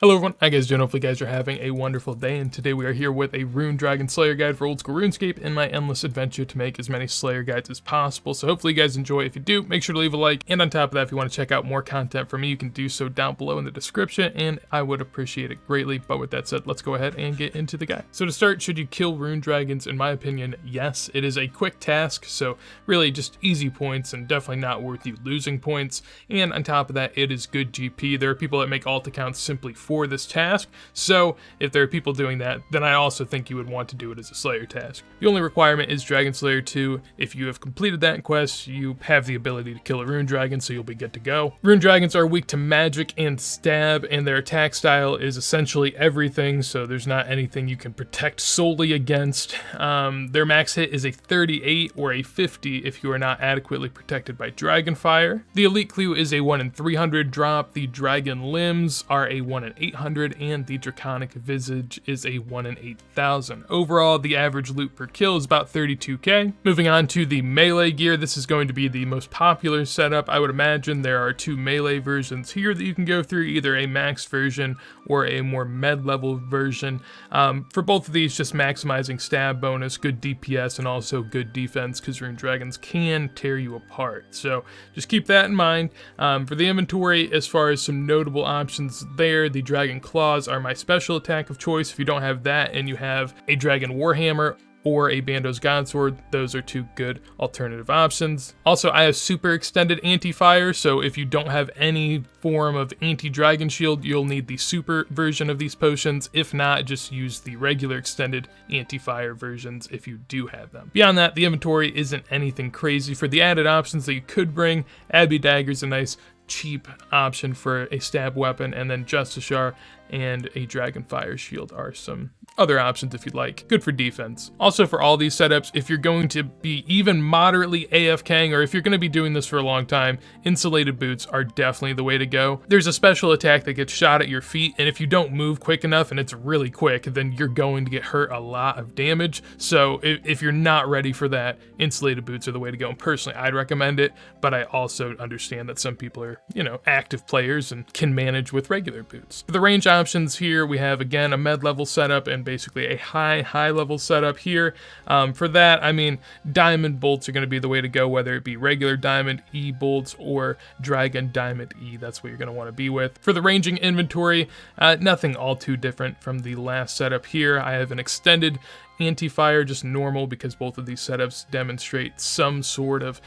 Hello everyone, how you guys doing? Hopefully you guys are having a wonderful day, and today we are here with a Rune Dragon Slayer guide for old school RuneScape in my endless adventure to make as many Slayer guides as possible. So hopefully you guys enjoy. If you do, make sure to leave a like, and on top of that, if you want to check out more content from me, you can do so down below in the description, and I would appreciate it greatly. But with that said, let's go ahead and get into the guide. So to start, should you kill Rune Dragons? In my opinion, yes. It is a quick task, so really just easy points and definitely not worth you losing points. And on top of that, it is good GP. There are people that make alt accounts simply for this task. So if there are people doing that, then I also think you would want to do it as a Slayer task. The only requirement is Dragon Slayer 2. If you have completed that quest, you have the ability to kill a Rune Dragon, so you'll be good to go. Rune Dragons are weak to magic and stab, and their attack style is essentially everything, so there's not anything you can protect solely against. Their max hit is a 38 or a 50 if you are not adequately protected by Dragon Fire. The Elite Clue is a 1 in 300 drop. The Dragon Limbs are a 1 in 800, and the Draconic Visage is a 1 in 8,000. Overall, the average loot per kill is about 32k. Moving on to the melee gear, this is going to be the most popular setup. I would imagine there are two melee versions here that you can go through, either a max version or a more med-level version. For both of these, just maximizing stab bonus, good DPS, and also good defense, because Rune Dragons can tear you apart. So just keep that in mind. For the inventory, as far as some notable options there, the Dragon Claws are my special attack of choice. If you don't have that and you have a Dragon Warhammer or a Bando's Godsword, those are two good alternative options. Also, I have super extended anti-fire, so if you don't have any form of anti-dragon shield, you'll need the super version of these potions. If not, just use the regular extended anti-fire versions if you do have them. Beyond that, the inventory isn't anything crazy. For the added options that you could bring, Abbey Dagger's a nice cheap option for a stab weapon, and then Justiciar and a Dragon Fire Shield are some other options if you'd like. Good for defense. Also, for all these setups, if you're going to be even moderately AFKing, or if you're going to be doing this for a long time, insulated boots are definitely the way to go. There's a special attack that gets shot at your feet, and if you don't move quick enough and it's really quick, then you're going to get hurt a lot of damage. So if you're not ready for that, insulated boots are the way to go. And personally, I'd recommend it, but I also understand that some people are, active players and can manage with regular boots. For the range options here, we have, again, a med-level setup and basically a high-level setup here. For that, I mean, diamond bolts are going to be the way to go, whether it be regular diamond E bolts or dragon diamond E. That's what you're going to want to be with. For the ranging inventory, nothing all too different from the last setup here. I have an extended anti-fire, just normal, because both of these setups demonstrate some sort of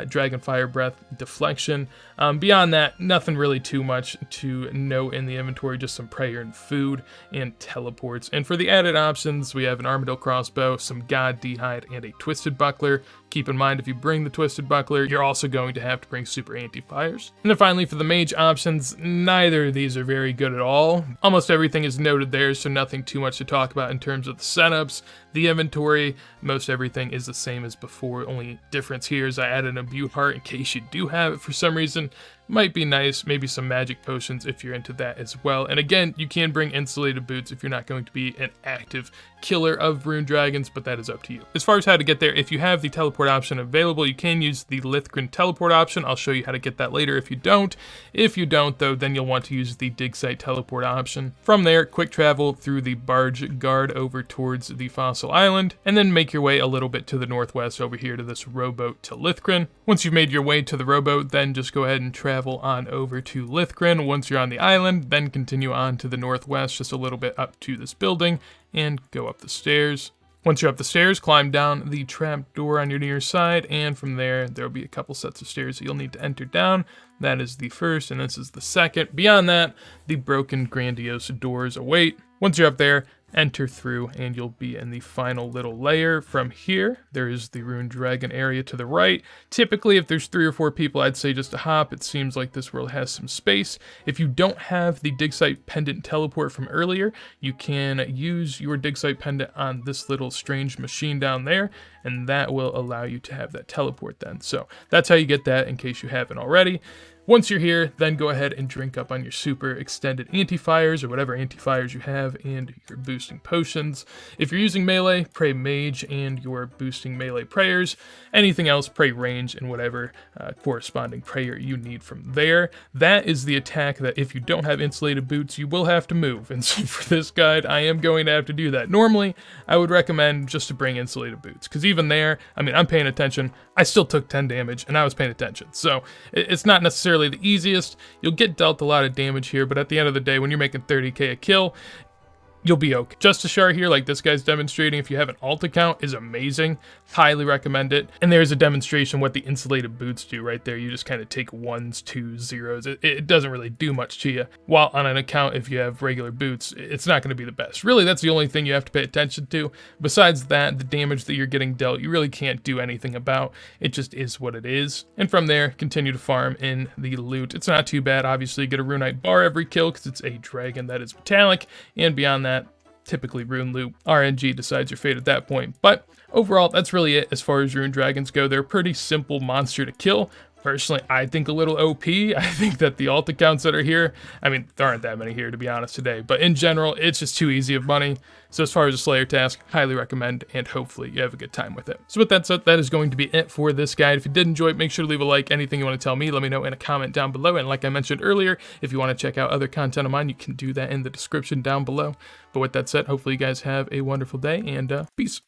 Dragon Fire Breath deflection. Beyond that, nothing really too much to note in the inventory, just some prayer and food and teleports. And for the added options, we have an Armadillo Crossbow, some God D'hide, and a Twisted Buckler. Keep in mind, if you bring the Twisted Buckler, you're also going to have to bring super anti-fires. And then finally, for the mage options, neither of these are very good at all. Almost everything is noted there, so nothing too much to talk about in terms of the setups. The inventory, most everything is the same as before. Only difference here is I added a Imbue Heart in case you do have it for some reason. Might be nice, maybe some magic potions if you're into that as well. And again, you can bring insulated boots if you're not going to be an active killer of Rune Dragons, but that is up to you. As far as how to get there, if you have the teleport option available, you can use the Lithgren teleport option. I'll show you how to get that later if you don't. If you don't, though, then you'll want to use the dig site teleport option. From there, quick travel through the barge guard over towards the Fossil Island, and then make your way a little bit to the northwest over here to this rowboat to Lithgren. Once you've made your way to the rowboat, then just go ahead and travel on over to Lithgren. Once you're on the island, then continue on to the northwest just a little bit up to this building and go up the stairs. Once you're up the stairs, climb down the trap door on your near side, and from there will be a couple sets of stairs that you'll need to enter down. That is the first, and this is the second. Beyond that, the broken grandiose doors await. Once you're up there, enter through and you'll be in the final little layer. From here, there is the Rune Dragon area to the right. Typically, if there's 3 or 4 people, I'd say just a hop. It seems like this world has some space. If you don't have the dig site pendant teleport from earlier, you can use your dig site pendant on this little strange machine down there, and that will allow you to have that teleport then. So that's how you get that in case you haven't already. Once you're here, then go ahead and drink up on your super extended anti-fires or whatever anti-fires you have and your boosting potions. If you're using melee, pray mage and your boosting melee prayers. Anything else, pray range and whatever corresponding prayer you need from there. That is the attack that if you don't have insulated boots, you will have to move. And so for this guide, I am going to have to do that. Normally, I would recommend just to bring insulated boots, because even there, I mean, I'm paying attention. I still took 10 damage and I was paying attention. So it's not necessarily the easiest. You'll get dealt a lot of damage here, but at the end of the day, when you're making 30k a kill, you'll be okay. Justishar here, like this guy's demonstrating, if you have an alt account, is amazing. Highly recommend it. And there's a demonstration what the insulated boots do right there. You just kind of take 1s, 2s, 0s. It doesn't really do much to you. While on an account, if you have regular boots, it's not going to be the best. Really, that's the only thing you have to pay attention to. Besides that, the damage that you're getting dealt, you really can't do anything about. It just is what it is. And from there, continue to farm in the loot. It's not too bad. Obviously, you get a runite bar every kill because it's a dragon that is metallic. And beyond that, typically rune loot, RNG decides your fate at that point. But overall, that's really it as far as rune dragons go. They're a pretty simple monster to kill. Personally, I think a little OP. I think that the alt accounts that are here, I mean, there aren't that many here to be honest today, but in general, it's just too easy of money. So as far as a Slayer task, highly recommend, and hopefully you have a good time with it. So with that said, that is going to be it for this guide. If you did enjoy it, make sure to leave a like. Anything you want to tell me, let me know in a comment down below. And like I mentioned earlier, if you want to check out other content of mine, you can do that in the description down below. But with that said, hopefully you guys have a wonderful day, and peace.